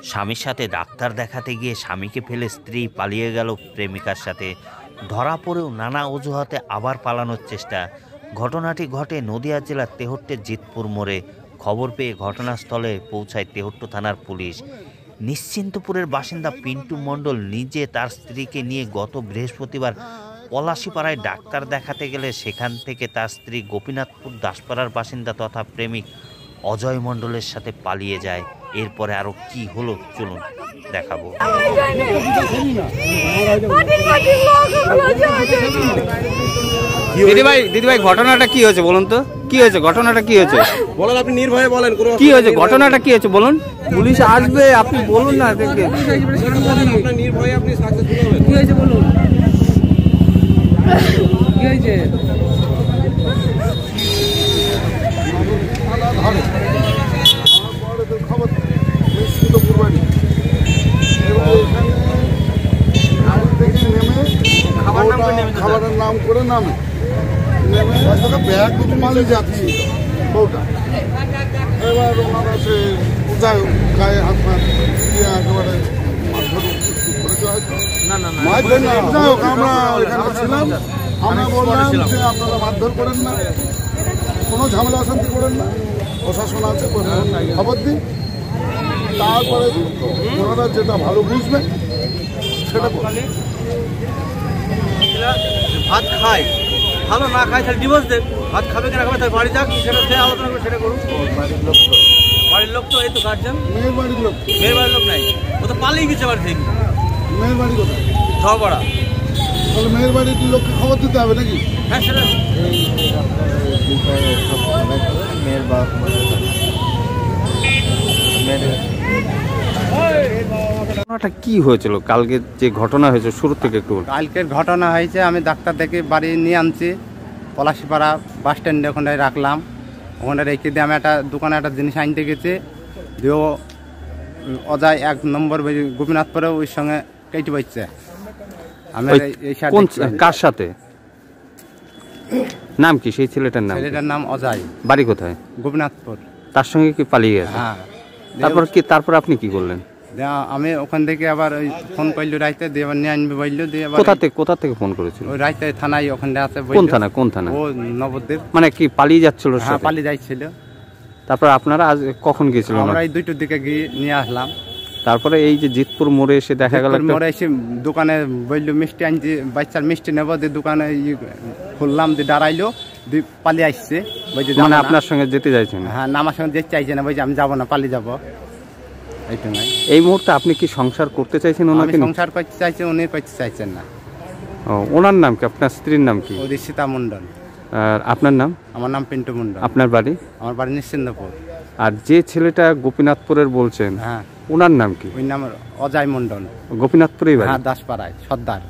স্বামীর সাথে ডাক্তার দেখাতে গিয়ে স্বামীকে ফেলে স্ত্রী পালিয়ে গেল প্রেমিকার সাথে। ধরা পড়েও নানা অজুহাতে আবার পালানোর চেষ্টা। ঘটনাটি ঘটে নদিয়া জেলার তেহট্টের জিতপুর মোড়ে। খবর পেয়ে ঘটনাস্থলে পৌঁছায় তেহট্ট থানার পুলিশ। নিশ্চিন্তপুরের বাসিন্দা পিন্টু মণ্ডল নিজে তার স্ত্রীকে নিয়ে গত বৃহস্পতিবার পলাশিপাড়ায় ডাক্তার দেখাতে গেলে সেখান থেকে তার স্ত্রী গোপীনাথপুর দাসপাড়ার বাসিন্দা তথা প্রেমিক অজয় মণ্ডলের সাথে পালিয়ে যায়। এরপরে আরো কি হলো চলুন দেখাবো। দিদিভাই ঘটনাটা কি হয়েছে বলুন তো, কি হয়েছে ঘটনাটা কি হয়েছে বলেন, আপনি নির্ভয়ে বলেন কি হয়েছে ঘটনাটা কি হয়েছে বলুন। পুলিশ আসবে, আপনি বলুন না। নির্ভয়ে আপনি সাকসেসফুল হবেন। কি হয়েছে বলুন, কি হয়েছে? খাবারের নাম করে নামে নেমে ব্যাগ দুটো মালে যাচ্ছি বউটা। এবার ওনারা সে যাই হোক গায়ে হাত মার দিয়ে একেবারে যাই হোক আমরা এখানে ছিলাম। আমরা বললাম যে আপনারা মারধর করেন না, কোনো ঝামেলা অশান্তি করেন না, প্রশাসন আছে খবর দিন। তারপরে ওনারা যেটা ভালো বুঝবে সেটা বলেন। ভাত খায়, ভালো না খায় তাহলে ডিভোর্স দেন। ভাত খাবে কেনা খাবে, তার বাড়ি যাক, সেটা সে আলোচনা করে সেটা করুন। বাড়ির লোক তো এই তো গার্জেন, মেয়ের বাড়ির লোক, মেয়ের বাড়ির লোক নাই, ও তো পালিয়ে গেছে বাড়ি থেকে। মেয়ের বাড়ি কোথায়? ঝগড়া। তাহলে মেয়ের বাড়ির লোককে খবর দিতে হবে নাকি? হ্যাঁ সেটা ঘটনাটা কি হয়েছিল কালকে যে ঘটনা হয়েছে শুরু থেকে একটু বলুন। কালকের ঘটনা হয়েছে, আমি ডাক্তার দেখে বাড়ি নিয়ে আনছি, পলাশিপাড়া বাস স্ট্যান্ডে ওখানে রাখলাম। ওখানে রেখে দিয়ে আমি একটা দোকানে একটা জিনিস আনতে গেছি, দিয়েও অজয় 1 নম্বর গোপীনাথপুরে ওই সঙ্গে কেটে পাইছে। আমি কার সাথে, নাম কি সেই ছেলেটার নাম? ছেলেটার নাম অজয়, বাড়ি কোথায়? গোপীনাথপুর। তার সঙ্গে কি পালিয়ে গেছে? হ্যাঁ। তারপর আপনি কি করলেন? আমি ওখান থেকে আবার ওই ফোন করলো রাইতে, দিয়ে আবার নিয়ে আনবে বললো। দিয়ে কোথা থেকে ফোন করেছিল? ওই রাইতে থানায় ওখানে আছে। কোন থানা? ও নবদ্বীপ। মানে কি পালিয়ে যাচ্ছিল? হ্যাঁ পালিয়ে যাচ্ছিল। তারপর আপনারা আজ কখন গিয়েছিলেন? আমরা এই 2টোর দিকে গিয়ে নিয়ে আসলাম। তারপরে এই যে জিতপুর মোড়ে এসে দেখা গেল, মোড়ে এসে দোকানে বললো মিষ্টি আনছি, বাচ্চার মিষ্টি নেবো, দিয়ে দোকানে খুললাম, দিয়ে দাঁড়াইলো, দিয়ে পালিয়ে আসছে। মানে আপনার সঙ্গে যেতে চাইছেন? হ্যাঁ, না আমার সঙ্গে যেতে চাইছে না, বলছে আমি যাবো না, পালিয়ে যাবো। এই মুহূর্তে আপনি কি সংসার করতে চাইছেন? ওনাকে সংসার করতে চাইছে, উনি করতে চাইছেন না। ওনার নাম কি? আপনার স্ত্রীর নাম কি? সীতা মণ্ডল। আর আপনার নাম? আমার নাম পিন্টু মণ্ডল। আপনার বাড়ি? আমার বাড়ি নিশ্চিন্তপুর। আর যে ছেলেটা গোপীনাথপুরের বলছেন, হ্যাঁ, ওনার নাম কি? ওই নাম অজয় মণ্ডল, গোপীনাথপুরেই বাড়ি? হ্যাঁ, দাসপাড়ায় সর্দার।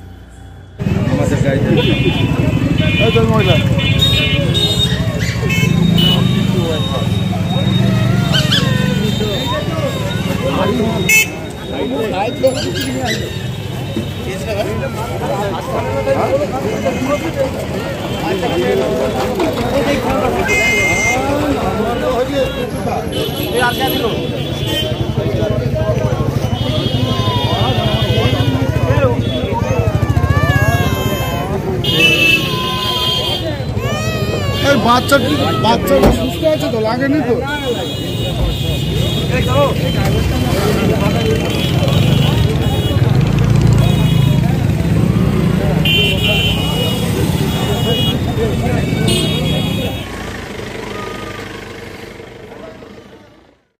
বাচ্চাটা সুস্থ আছে তো, লাগেনি তো?